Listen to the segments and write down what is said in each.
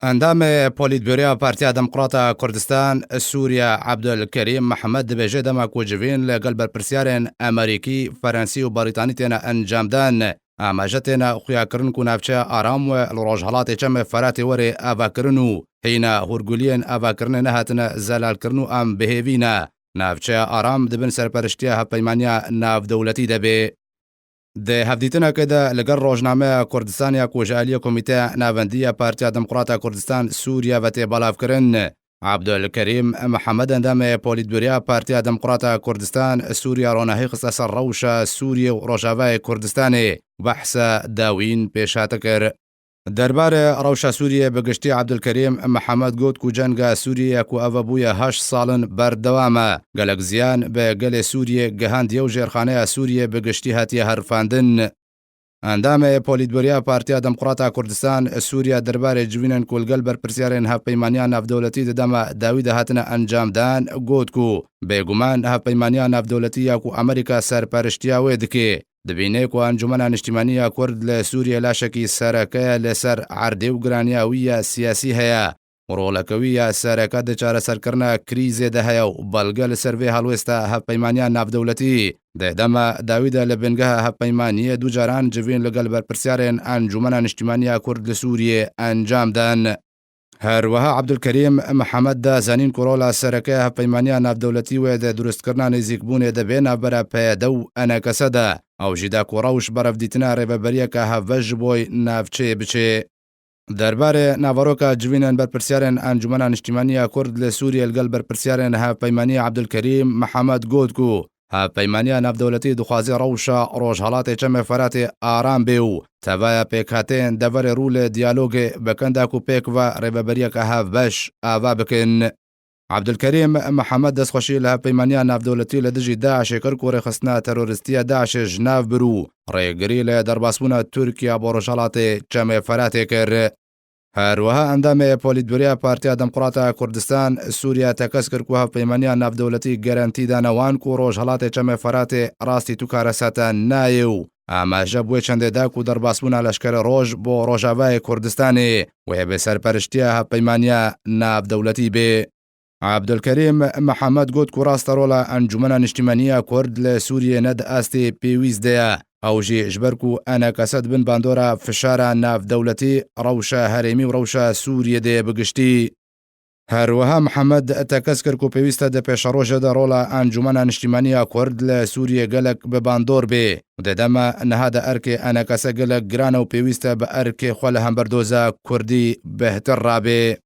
اندام پولیتبیریا پارتیا دموکراتا کردستان سووریا عبدولکریم محمد دبیجه دما کوجوین لگل برپرسیارن امریکی، فرانسی و بریتانی تینا انجامدان آماجتنا خویاکرن کو نافچه آرام و الروجهالات چم فرات وری آواکرنو هینا هورگولین آواکرن نهاتنا زلال کرنو ام بهوینا نافچه آرام دبن سرپرشتیا هپیمانیا ناف دولتی دبی ده هفدیتنا كده لقر روجنامه كردستان كوجاليه كوميتي نافنديه بارتيا ديمقراطا كردستان سوريا وتي بلافكرن عبدولکریم محمد اندام پولیتبیریا پارتیا دموکراتا کردستان سوریا روناهی قصص روشا سوریا و روجاوای کردستانی بحث داوین پیشات کر درباره روشا سوریه بگشتی عبدولکریم محمد گوت کو جنگ سوریه کو اوابوی 8 سالن بردوامه گلک زیان به گل سوریه گهاند یو جرخانه سوریه بگشتی هاتی هرفاندن اندام پولیتبیریا پارتیا دموکراتا کردستان سوریا درباره جوینن کولگل بر پرسیارن هفپیمانیان نافدولتی دما داوید هاتنا انجام دان گوت کو بگومان هفپیمانیان نافدولتی کو امریکا سرپرشتیا ودکی دبینه کو انجمن اجتماعی کرد لسوریا لاشکی سرکه لسر عردی و گرانیاوی سیاسی هيا ورولکوی سرکه د چاره سرکرنا کریز ده هيا بلګل سروي هلوستا هفپیمانیان نافدولتی ده دما داوید لبنگه هفپیمانی دو جاران جوین لگل بر پرسیارن انجمن اجتماعی کرد لسوریا انجام دان هروها عبدولکریم محمد دا زانین کورولا سرکه هفپیمانیا نافدولتی و د درستکرنا نزیکبون د بین برا پیدو انکسده او جدا کوروش برف دیتنا ریببریه که هفوج بوی نافچه بچه درباره ناوروکا جوینن بر پرسیارن انجمن اجتماعی کرد لسوریا الگل بر پرسیارن هفپیمانی عبدولکریم محمد گوت کو هفپیمانیا نافدولتی دخوازی روشا روجهالات چم فرات آرام بیو توایا پیکاتین دور رول دیالوگ بکنده کو پیک و ریببریه که هف بش آوا بکن عبدولکریم محمد دستخوشی لهفپیمانیا نافدولتی لدجی داعش کرکو رخصنا تروریستی داعش جناف برو ریگری لدرباسبونا ترکیا بروجهالات چم فرات کر هروها اندام پولیتبیریا پارتیا دموکراتا کردستان سوریا تکس کرکو هفپیمانیا نافدولتی گارانتی دانوان کو روجهالات چم فرات راستی تو کارساتا نایو اما جبوی چنده دا کو درباسبونا لشکر روج بو روجاوای کردستانی و به سرپرشتیا هفپیمانیا نافدولتی به عبدولکریم محمد گوت کو راسترولا انجمن اجتماعی کرد لسوریا ند استی پیویزده او جی جبرکو انا کسد بن باندورا فشار نافدولتی روشا هریمی و روشا سوریه ده بگشتی هروها محمد تکسکر کو پیوسته د پیشروج د رولا انجمن اجتماعی کرد لسوریا گلک به باندور به د دما نهاد ارک انا کس گلک گران او پیوسته به ارک خل هم بردوزا کردی بهتر رابه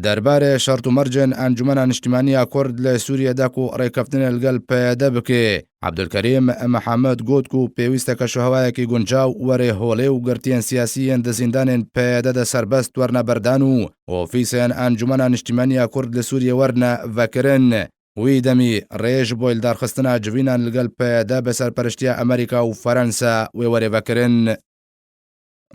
درباره شرط و مرجن انجمن اجتماعی کرد لسوریا دکو ریکفتن الگل پیدا بکه عبدولکریم محمد گوت کو پیوسته که شهوای کی گنجاو وره هوله و گرتین سیاسیین د زندان پیدا د سربست ورنه بردانو اوفیسن انجمن اجتماعی کرد لسوریا ورنه وکرن وی دمی ریج بویل درخستنا جوینان الگل پیدا به سرپرشتیا امریکا و فرانسه و وره وکرن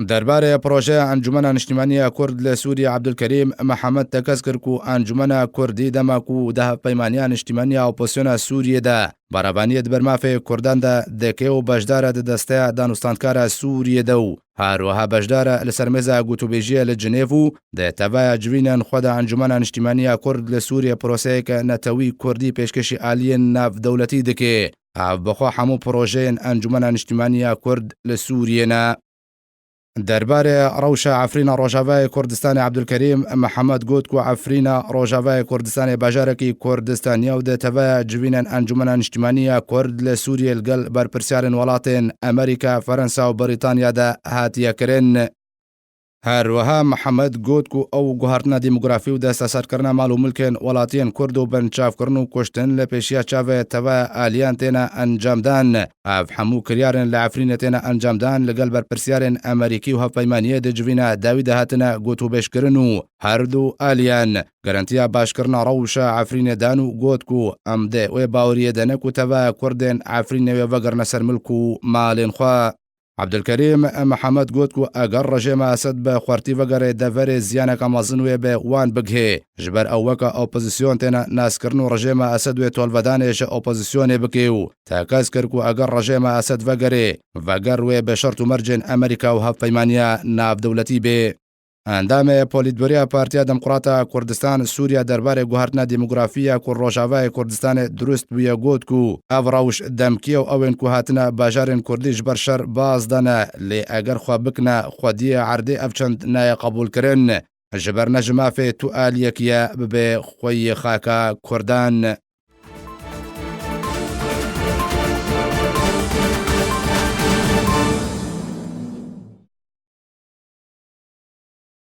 درباره پروژه انجمن اجتماعی کرد لسوریا عبدولکریم محمد تکسکر کو انجمن کردی دما کو ده پیمانیان اجتماعی اپوزیسیون سوریه ده برابانیت برمافه کردان ده دکه و بجدار ده دسته دانستاندکار سوریه دو هروها بجدار لسرمزا گوتوبیجی لجنیفو ده تبای جوینن خود انجمن اجتماعی کرد لسوریا پروسه که نتوی کردی پیشکشی آلین ناف دولتی دکه او بخوا همو پروژه انجمن اجتماعی کرد لسوریه نه درباره روشا عفرین روجاوای کردستان عبدولکریم محمد گوت کو عفرین روجاوای کردستان باجارکی کردستانی و ده تبع جوینن انجمن اجتماعی کرد لسوریا الگل بر پرسیارن ولاتین امریکا فرانسه و بریتانیا ده هاتیه کرن هروها محمد گوت کو او گوهرتنا دیموگرافی و دست سرکرنا مالو ملکن ولاتین کرد و بنچاف کرنو کشتن لپیشیا چاوه تبع آلیان تینا انجام دان اف حمو کریارن لعفرین تینا انجام دان لگل بر پرسیارن امریکی و هفپیمانیه ده جوینا داوید هاتنا گوتو بش کرنو هر دو آلیان گارانتیا باش کرنا روشا عفرین دانو گوت کو ام ده و باوریه دنکو تبع کردن عفرین و وگر نسر ملکو مالین خواه عبدولکریم محمد گوت کو اگر رژیم اسد به خورتی وګره د ور زیانه کمازن و به وان بگه جبر او وک اپوزیسیون تنه ناس کرنو رژیم اسد و طالبدانش اپوزیسیون بکیو تاکاز کر کو اگر رژیم اسد وګره و به شرط مرجن امریکا و هفپیمانیا ناف دولتی به ئەندامێ پۆلیتبوریە پارتیا دموکراتە کوردستان سووریا دەربارەی گوهارتنە دیموگرافیە و ڕۆژاوای کوردستانی دروست بوویە گوت و ئەو ڕەوش دەمکیە و ئەوێن کو هاتنە باژارên کوردیش بەر شەر باز دەنە لێ ئەگەر خوا بکنە خودیە عەردەی ئەو چەند نایە قبولکردن ji ber nejimafê tu aliyekî ye bibe xwe yê xaka Kurdan